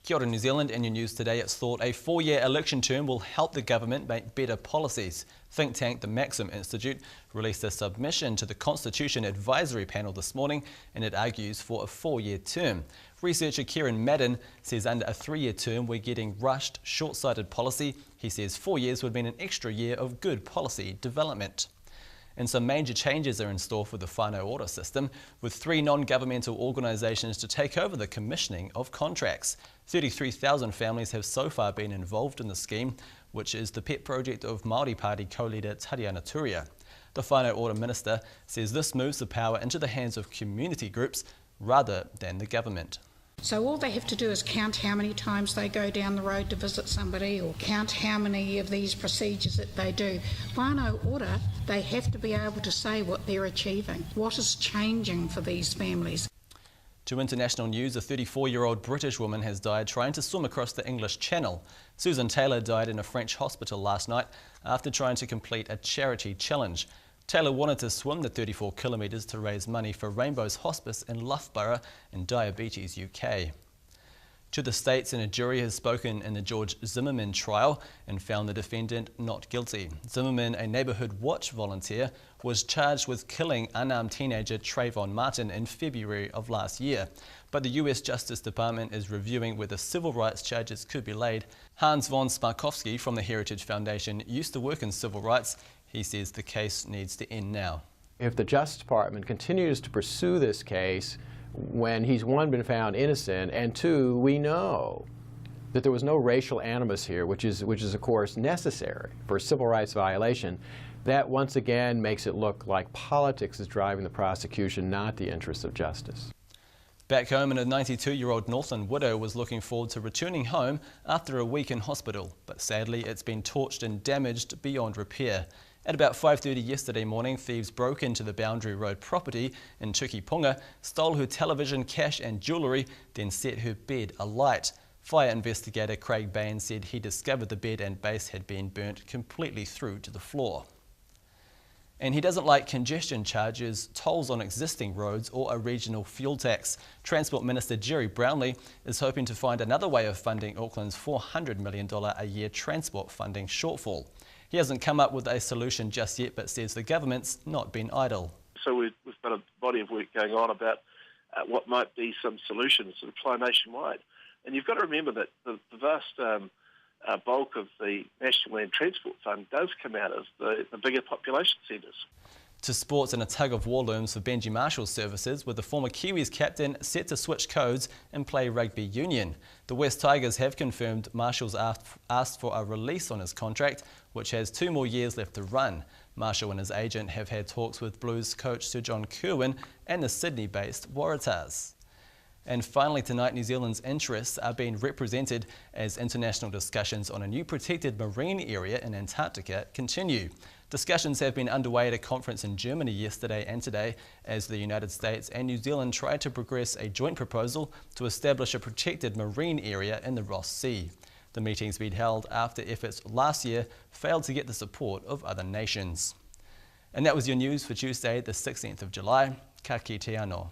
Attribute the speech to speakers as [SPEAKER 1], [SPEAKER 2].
[SPEAKER 1] Kia ora New Zealand, and your news today. It's thought a 4-year election term will help the government make better policies. Think tank the Maxim Institute released a submission to the Constitution Advisory Panel this morning, and it argues for a 4-year term. Researcher Kieran Madden says under a 3-year term we're getting rushed, short-sighted policy. He says 4 years would mean an extra year of good policy development. And some major changes are in store for the Whanau Ora system, with 3 non-governmental organisations to take over the commissioning of contracts. 33,000 families have so far been involved in the scheme, which is the pet project of Māori Party co-leader Tariana Turia. The Whanau Ora minister says this moves the power into the hands of community groups rather than the government.
[SPEAKER 2] So all they have to do is count how many times they go down the road to visit somebody, or count how many of these procedures that they do. Whanau Ora, they have to be able to say what they're achieving, what is changing for these families.
[SPEAKER 1] To international news, a 34-year-old British woman has died trying to swim across the English Channel. Susan Taylor died in a French hospital last night after trying to complete a charity challenge. Taylor wanted to swim the 34 kilometres to raise money for Rainbow's Hospice in Loughborough and Diabetes UK. To the States, and a jury has spoken in the George Zimmerman trial and found the defendant not guilty. Zimmerman, a Neighbourhood Watch volunteer, was charged with killing unarmed teenager Trayvon Martin in February of last year. But the US Justice Department is reviewing whether civil rights charges could be laid. Hans von Sparkowski from the Heritage Foundation used to work in civil rights. He says the case needs to end now.
[SPEAKER 3] If the Justice Department continues to pursue this case when he's, 1, been found innocent, and 2, we know that there was no racial animus here, which is of course necessary for a civil rights violation, that once again makes it look like politics is driving the prosecution, not the interests of justice.
[SPEAKER 1] Back home, and a 92-year-old Northland widow was looking forward to returning home after a week in hospital, but sadly it's been torched and damaged beyond repair. At about 5:30 yesterday morning, thieves broke into the Boundary Road property in Tukipunga, stole her television, cash and jewellery, then set her bed alight. Fire investigator Craig Bain said he discovered the bed and base had been burnt completely through to the floor. And he doesn't like congestion charges, tolls on existing roads or a regional fuel tax. Transport Minister Jerry Brownlee is hoping to find another way of funding Auckland's $400 million a year transport funding shortfall. He hasn't come up with a solution just yet, but says the government's not been idle.
[SPEAKER 4] So we've got a body of work going on about what might be some solutions that apply nationwide. And you've got to remember that the vast bulk of the National Land Transport Fund does come out of the bigger population centres.
[SPEAKER 1] To sports, and a tug-of-war looms for Benji Marshall's services, with the former Kiwis captain set to switch codes and play Rugby Union. The West Tigers have confirmed Marshall's asked for a release on his contract, which has 2 more years left to run. Marshall and his agent have had talks with Blues coach Sir John Kirwan and the Sydney-based Waratahs. And finally tonight, New Zealand's interests are being represented as international discussions on a new protected marine area in Antarctica continue. Discussions have been underway at a conference in Germany yesterday and today as the United States and New Zealand try to progress a joint proposal to establish a protected marine area in the Ross Sea. The meeting's been held after efforts last year failed to get the support of other nations. And that was your news for Tuesday, the 16th of July. Ka kite anō.